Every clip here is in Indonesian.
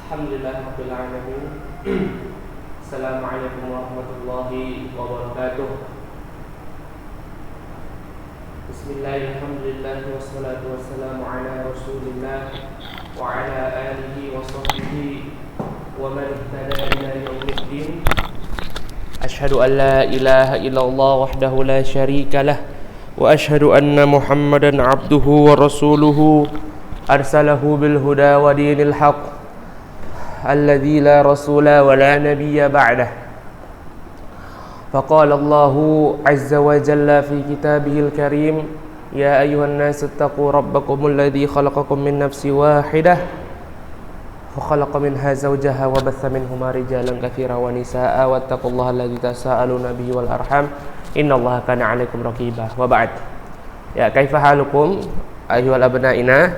Alhamdulillahirabbil alamin. Assalamualaikum warahmatullahi wabarakatuh. Bismillahirrahmanirrahim. Wassalatu wassalamu ala Rasulillah wa ala alihi wa sahbihi wa man ihtada ila yaumiddin. Ashhadu an la ilaha illallah wahdahu la syarika lah wa ashhadu anna Muhammadan abduhu wa rasuluhu arsalahu bil huda wa dinil haqq alladzi la rasula wa la nabiyya ba'dah. Faqala Allahu azza wa jalla fi kitabihil karim, ya ayyuhan nas ittaqu rabbakumul ladzi khalaqakum min nafsin wahidah wa khalaqa minha zawjaha wa batha minhuma rijalan katsiran wa nisaa'a wattaqullaha alladzi tasaaluna bihi wal arham innallaha kana 'alaikum raqiba. Wa ba'd. Ya, kaifa halukum ayyuhal abnaina?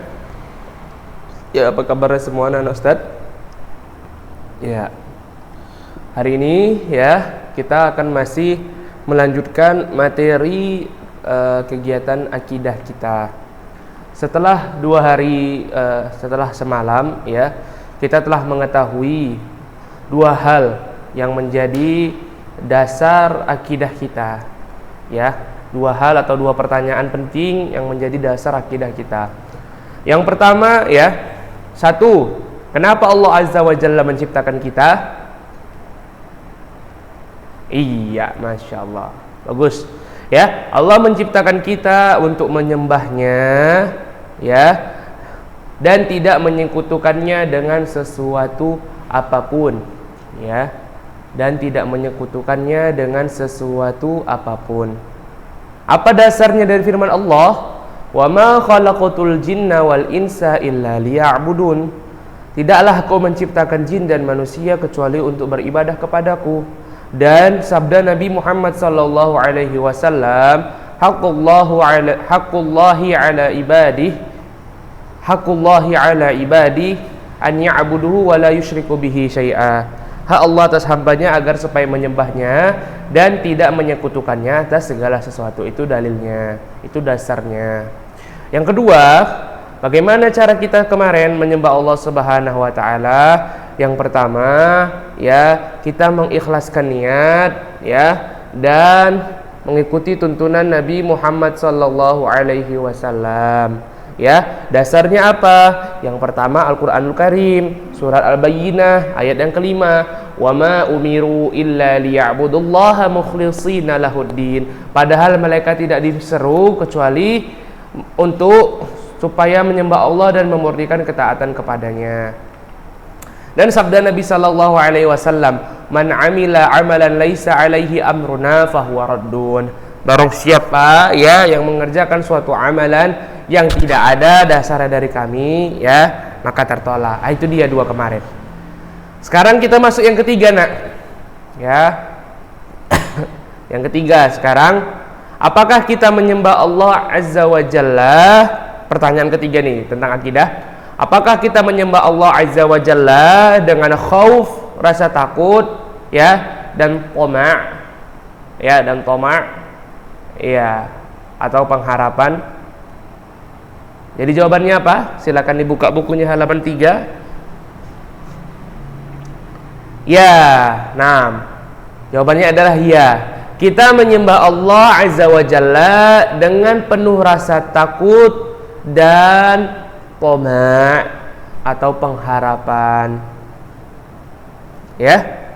Ya, apa kabar semua anak Ustaz? Ya, hari ini ya kita akan masih melanjutkan materi kegiatan akidah kita. Setelah 2 hari setelah semalam ya, kita telah mengetahui 2 hal yang menjadi dasar akidah kita. Ya, 2 hal atau 2 pertanyaan penting yang menjadi dasar akidah kita. Yang pertama ya, 1, kenapa Allah Azza wa Jalla menciptakan kita? Iya, Masya Allah, bagus. Ya, Allah menciptakan kita untuk menyembahnya, ya, dan tidak menyekutukannya dengan sesuatu apapun, ya, dan tidak menyekutukannya dengan sesuatu apapun. Apa dasarnya dari firman Allah? Wa ma khalaqatul jinna wal insa illa liya'budun. Tidaklah kau menciptakan jin dan manusia kecuali untuk beribadah kepadaku. Dan sabda Nabi Muhammad sallallahu alaihi wasallam, haqqullahi ala ibadih an ya'buduhu wa la yusyriku bihi syai'a. Hak Allah atas hambanya agar supaya menyembahnya dan tidak menyekutukannya atas segala sesuatu. Itu dalilnya, itu dasarnya. Yang kedua, bagaimana cara kita kemarin menyembah Allah Subhanahu wa taala? Yang pertama, ya, kita mengikhlaskan niat, ya, dan mengikuti tuntunan Nabi Muhammad sallallahu alaihi wasallam. Ya, dasarnya apa? Yang pertama Al-Qur'anul Karim, surat Al-Bayyinah ayat yang kelima, wa ma umiru illa liya'budullaha mukhlishina lahuddin. Padahal mereka tidak diseru kecuali untuk supaya menyembah Allah dan memurnikan ketaatan kepadanya. Dan sabda Nabi sallallahu alaihi wasallam, man amila amalan laisa alaihi amruna fahuwa raddun. Barang siapa ya yang mengerjakan suatu amalan yang tidak ada dasarnya dari kami, ya, maka tertolak. Itu dia 2 kemarin. Sekarang kita masuk yang ketiga, nak. Ya. Yang ketiga sekarang, apakah kita menyembah Allah Azza wa Jalla? Pertanyaan ketiga nih tentang akidah. Apakah kita menyembah Allah Azza wa Jalla dengan khauf, rasa takut, ya, dan tama', ya, dan tama', ya, atau pengharapan? Jadi jawabannya apa? Silakan dibuka bukunya halaman 3. Ya, nah, jawabannya adalah ya. Kita menyembah Allah Azza wa Jalla dengan penuh rasa takut dan tama' atau pengharapan. Ya.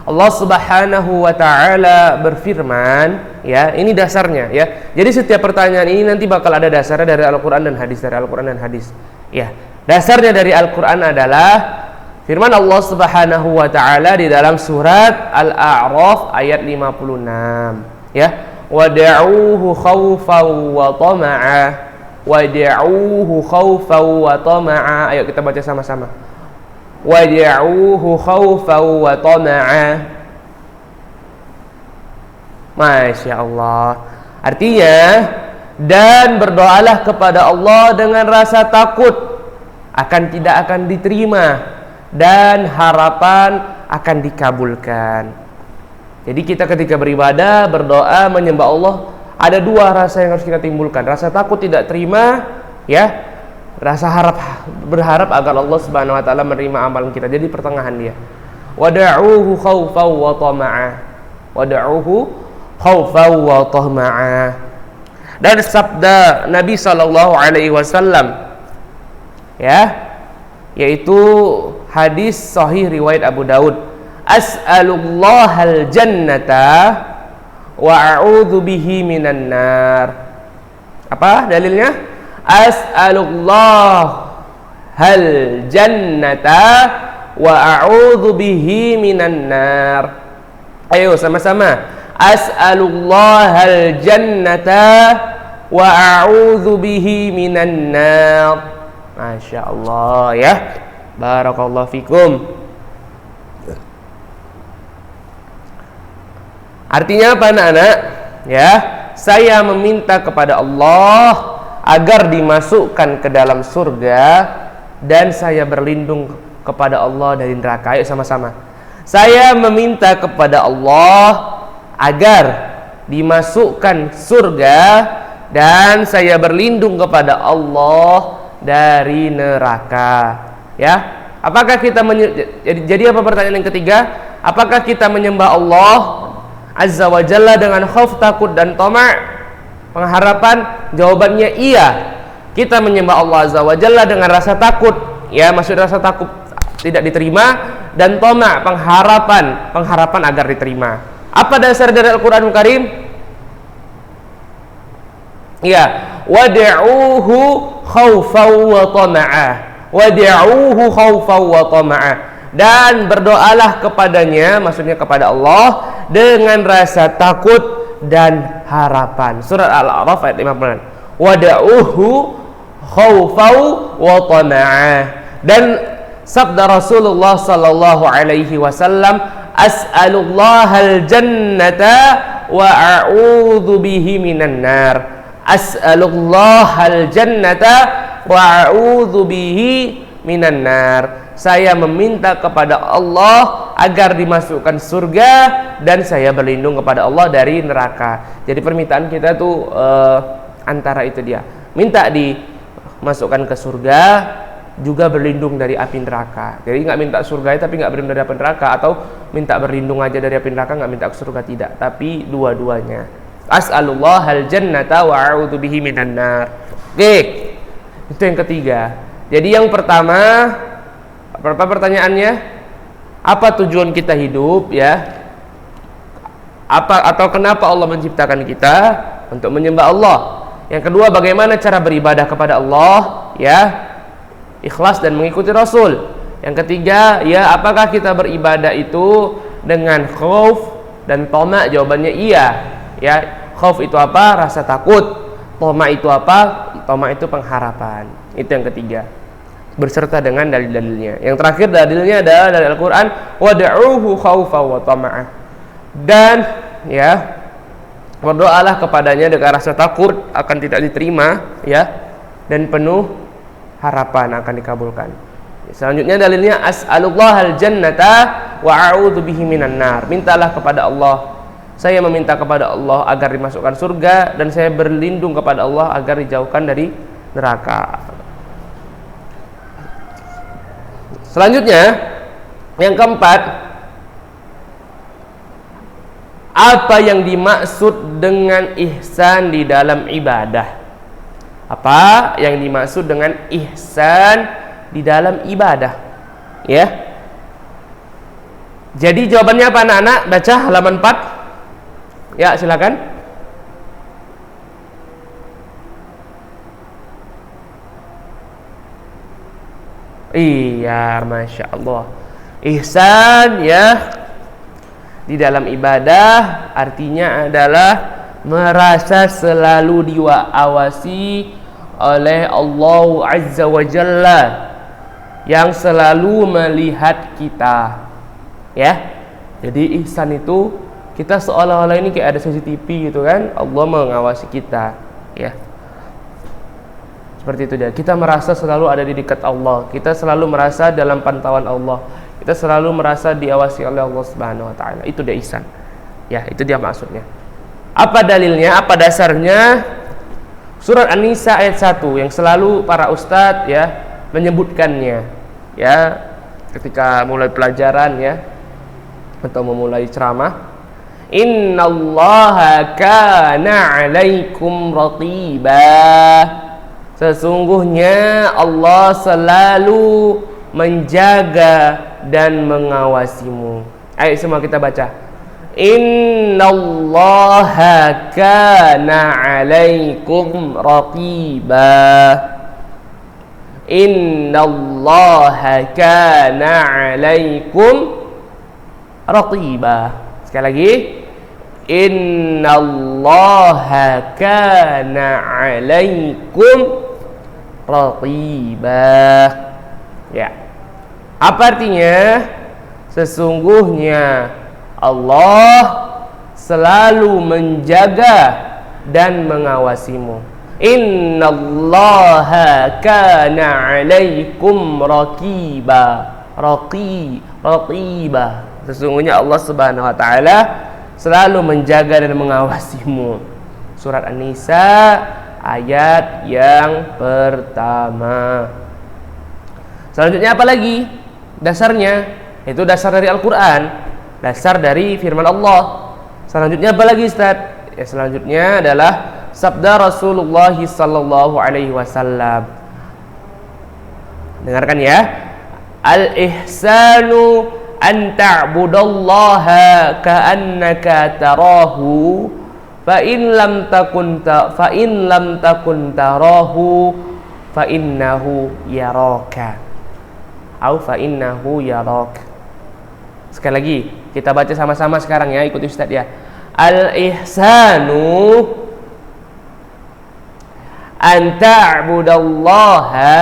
Allah Subhanahu wa taala berfirman, ya, ini dasarnya, ya. Jadi setiap pertanyaan ini nanti bakal ada dasarnya dari Al-Qur'an dan hadis, dari Al-Qur'an dan hadis. Ya. Dasarnya dari Al-Qur'an adalah firman Allah Subhanahu wa taala di dalam surat Al-A'raf ayat 56, ya. Wad'uuhu khaufan wa tama'a. Wad'uuhu khaufan wa tama'a. Ayo kita baca sama-sama. Wad'uuhu khaufan wa tama'a. Masya Allah. Artinya, dan berdoalah kepada Allah dengan rasa takut akan tidak akan diterima dan harapan akan dikabulkan. Jadi kita ketika beribadah, berdoa, menyembah Allah, ada 2 rasa yang harus kita timbulkan. Rasa takut tidak terima, ya, rasa berharap agar Allah Subhanahu wa taala menerima amalan kita. Jadi pertengahan dia. Wad'uuhu khaufan wa tama'a. Wad'uuhu khaufan wa tama'a. Dan sabda Nabi sallallahu alaihi wasallam, ya, yaitu hadis sahih riwayat Abu Daud, as'alullahal jannata wa a'udzu bihi minan nar. Apa dalilnya? As'alullahal jannata wa a'udzu bihi minan nar. Ayo sama-sama. As'alullahal jannata wa a'udzu bihi minan nar. Masya Allah, ya. Barakallahu fikum. Artinya apa anak-anak? Ya, saya meminta kepada Allah agar dimasukkan ke dalam surga, dan saya berlindung kepada Allah dari neraka. Ayo sama-sama. Saya meminta kepada Allah agar dimasukkan surga, dan saya berlindung kepada Allah dari neraka. Ya, apakah kita jadi apa pertanyaan yang ketiga? Apakah kita menyembah Allah Azza wa Jalla dengan khauf, takut dan tama', pengharapan? Jawabannya iya. Kita menyembah Allah Azza wa Jalla dengan rasa takut, ya, maksud rasa takut tidak diterima, dan tama', pengharapan agar diterima. Apa dasar dari Al-Qur'anul Karim? Ya, wad'uuhu khaufan wa tama'a. Wad'uuhu khaufan wa tama'a. Dan berdoalah kepadanya, maksudnya kepada Allah, dengan rasa takut dan harapan. Surat Al-A'raf ayat 56. Wad'uuhu khaufan wa tama'a. Dan sabda Rasulullah sallallahu alaihi wasallam, as'alullahal jannata wa a'udzu bihi minan nar. As'alullahal jannata wa a'udzu bihi minan nar. Saya meminta kepada Allah agar dimasukkan surga, dan saya berlindung kepada Allah dari neraka. Jadi permintaan kita tuh antara itu dia. Minta dimasukkan ke surga, juga berlindung dari api neraka. Jadi nggak minta surga tapi nggak berlindung dari api neraka, atau minta berlindung aja dari api neraka nggak minta ke surga, tidak. Tapi dua-duanya. As'alullahal jannata wa a'udzu bihi minan nar. Oke. Itu yang ketiga. Jadi yang pertama, apa pertanyaannya? Apa tujuan kita hidup, ya? Atau kenapa Allah menciptakan kita? Untuk menyembah Allah. Yang kedua, bagaimana cara beribadah kepada Allah, ya? Ikhlas dan mengikuti Rasul. Yang ketiga, ya, apakah kita beribadah itu dengan khauf dan tama'? Jawabannya iya. Ya, khauf itu apa? Rasa takut. Tama' itu apa? Tama' itu pengharapan. Itu yang ketiga, berserta dengan dalil-dalilnya. Yang terakhir dalilnya adalah dari Al-Quran, wad'uuhu khaufan wa tama'a. Dan, ya, berdoalah kepadanya dengan rasa takut akan tidak diterima, ya, dan penuh harapan akan dikabulkan. Selanjutnya dalilnya, as'alullahal jannata wa a'udzu bihi minan nar. Mintalah kepada Allah, saya meminta kepada Allah agar dimasukkan surga, dan saya berlindung kepada Allah agar dijauhkan dari neraka. Selanjutnya, yang keempat, apa yang dimaksud dengan ihsan di dalam ibadah? Apa yang dimaksud dengan ihsan di dalam ibadah? Ya. Jadi jawabannya apa anak-anak? Baca halaman 4. Ya, silakan. Iya, Masya Allah. Ihsan, ya, di dalam ibadah artinya adalah merasa selalu diawasi oleh Allah Azza wa Jalla, yang selalu melihat kita, ya. Jadi ihsan itu kita seolah-olah ini kayak ada CCTV gitu kan, Allah mengawasi kita, ya. Seperti itu dia. Kita merasa selalu ada di dekat Allah. Kita selalu merasa dalam pantauan Allah. Kita selalu merasa diawasi oleh Allah Subhanahu wa taala. Itu dia ihsan. Ya, itu dia maksudnya. Apa dalilnya? Apa dasarnya? Surat An-Nisa ayat 1 yang selalu para ustadz ya menyebutkannya ya ketika mulai pelajaran ya atau memulai ceramah. Innallaha kana 'alaikum raqiba. Sesungguhnya Allah selalu menjaga dan mengawasimu. Ayo semua kita baca. Innallaha kana 'alaikum raqiba. Innallaha kana 'alaikum raqiba. Sekali lagi. Innallaha kana 'alaikum raqiba. Ya. Apa artinya? Sesungguhnya Allah selalu menjaga dan mengawasimu. Innallaha kana 'alaikum raqiba. Raqiba. Sesungguhnya Allah Subhanahu wa taala selalu menjaga dan mengawasimu. Surat An-Nisa ayat yang pertama. Selanjutnya apa lagi? Dasarnya itu dasar dari Al-Quran, dasar dari firman Allah. Selanjutnya apa lagi Ustaz? Ya, selanjutnya adalah sabda Rasulullah sallallahu alaihi wasallam. Dengarkan ya. Al-ihsanu an ta'budallaha ka'annaka tarahu fa in lam takun tarahu fa innahu yaraka. Au fa innahu yarak. Sekali lagi kita baca sama-sama sekarang ya, ikuti Ustaz ya. Al-ihsanu an ta'budallaha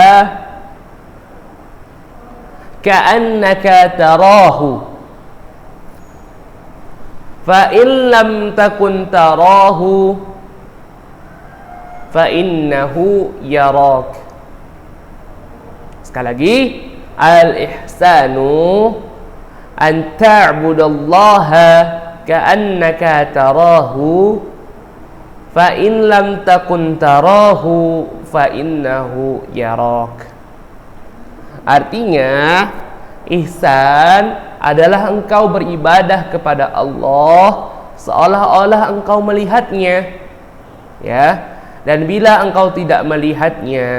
ka'annaka tarahu fa in lam takun tarahu fa innahu yarak. Sekali lagi, al-ihsanu an ta'budallaha ka'annaka tarahu fa in lam takun tarahu fa innahu yarak. Artinya, ihsan adalah engkau beribadah kepada Allah seolah-olah engkau melihatnya, ya. Dan bila engkau tidak melihatnya,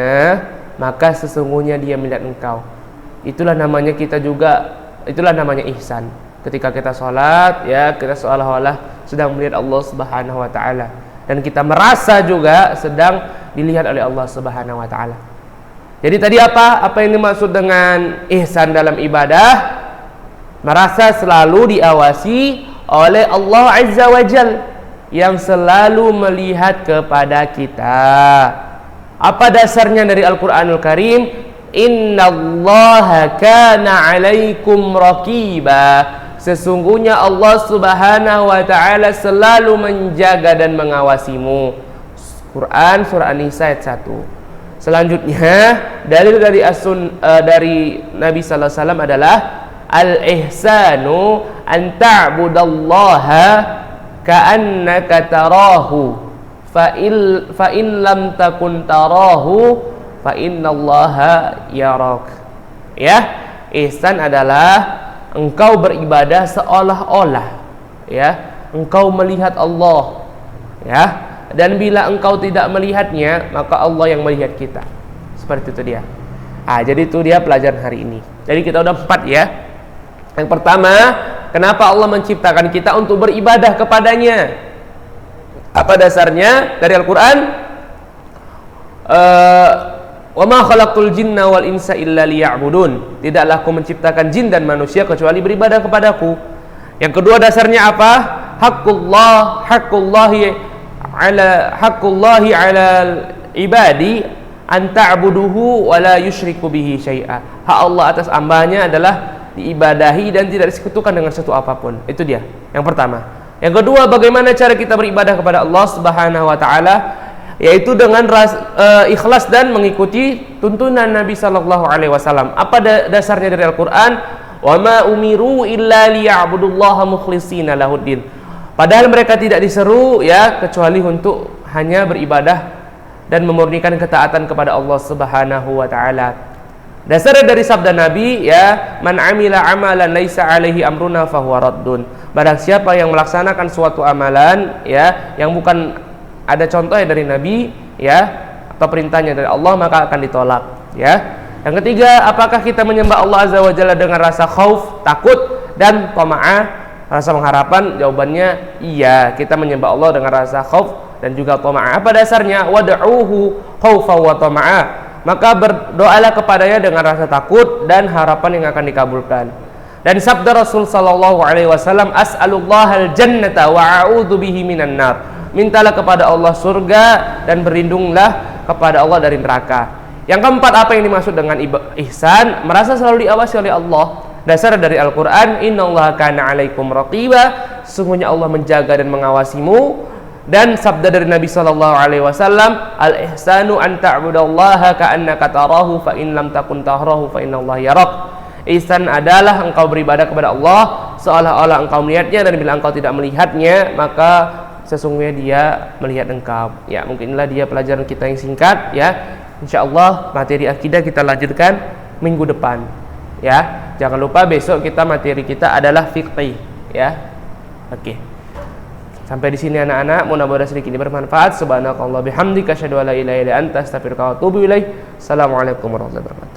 maka sesungguhnya Dia melihat engkau. Itulah namanya ihsan. Ketika kita sholat, ya, kita seolah-olah sedang melihat Allah Subhanahu wa taala, dan kita merasa juga sedang dilihat oleh Allah Subhanahu wa taala. Jadi tadi apa yang dimaksud dengan ihsan dalam ibadah? Merasa selalu diawasi oleh Allah Azza wa Jal yang selalu melihat kepada kita. Apa dasarnya dari Al-Quranul Karim? Innallaha kana 'alaikum raqiba. Sesungguhnya Allah Subhanahu wa taala selalu menjaga dan mengawasimu. Quran surah An-Nisa ayat 1. Selanjutnya dalil dari dari Nabi sallallahu alaihi wasallam adalah al-ihsanu an ta'budallaha ka'annaka tarahu fa in lam takun tarahu fa innallaha yarak. Ya, ihsan adalah engkau beribadah seolah-olah, ya, engkau melihat Allah, ya. Dan bila engkau tidak melihatnya, maka Allah yang melihat kita. Seperti itu dia. Jadi itu dia pelajaran hari ini. Jadi kita udah 4 ya. Yang pertama, kenapa Allah menciptakan kita untuk beribadah kepadanya? Apa dasarnya dari Al-Quran? Wa ma khalaqtul jinna wal insa illa liya'budun. Tidaklah aku menciptakan jin dan manusia kecuali beribadah kepadaku. Yang kedua dasarnya apa? Haqqullahi ala ibadi an ta'buduhu wa la yusyriku bihi syai'a. Hak Allah atas hambanya adalah diibadahi dan tidak disekutukan dengan sesuatu apapun. Itu dia. Yang pertama. Yang kedua, bagaimana cara kita beribadah kepada Allah Subhanahu wa taala? Yaitu dengan ikhlas dan mengikuti tuntunan Nabi sallallahu alaihi wasallam. Apa dasarnya dari Al-Qur'an? Wa ma umiru illa liya'budullaha mukhlishina lahuddin. Padahal mereka tidak diseru, ya, kecuali untuk hanya beribadah dan memurnikan ketaatan kepada Allah Subhanahu wa taala. Dasar dari sabda Nabi, ya, man amila amalan laisa alaihi amruna fahuwa raddun. Barang siapa yang melaksanakan suatu amalan, ya, yang bukan ada contohnya dari Nabi, ya, atau perintahnya dari Allah, maka akan ditolak, ya. Yang ketiga, apakah kita menyembah Allah Azza wa Jalla dengan rasa khauf, takut, dan tama'ah, rasa pengharapan? Jawabannya iya, kita menyembah Allah dengan rasa khauf dan juga tama'ah. Apa dasarnya? Wad'uhu khaufa wa tama'ah. Maka berdoalah kepadanya dengan rasa takut dan harapan yang akan dikabulkan. Dan sabda Rasul sallallahu alaihi wasallam, as'alullahal jannata wa a'udzu bihi minan nar. Mintalah kepada Allah surga dan berlindunglah kepada Allah dari neraka. Yang keempat, apa yang dimaksud dengan ihsan? Merasa selalu diawasi oleh Allah. Dasar dari Al-Qur'an, innallaha kana 'alaikum raqiba. Sesungguhnya Allah menjaga dan mengawasimu. Dan sabda dari Nabi sallallahu alaihi wasallam, al-ihsanu an ta'budallaha ka'annaka tarahu fa in lam takun tarahu fa innallaha yarak. Ihsan adalah engkau beribadah kepada Allah seolah-olah engkau melihatnya, dan bila engkau tidak melihatnya maka sesungguhnya dia melihat engkau. Ya, mungkin inilah dia pelajaran kita yang singkat, ya. Insyaallah materi akidah kita lanjutkan minggu depan, ya. Jangan lupa besok materi kita adalah fiqh, ya. Oke. Sampai di sini anak-anak, mudah-mudahan sedikit ini bermanfaat. Subhanakallah bihamdika asyhadu an la ilaha illa anta astaghfiruka wa atubu ilaik. Assalamualaikum warahmatullahi wabarakatuh.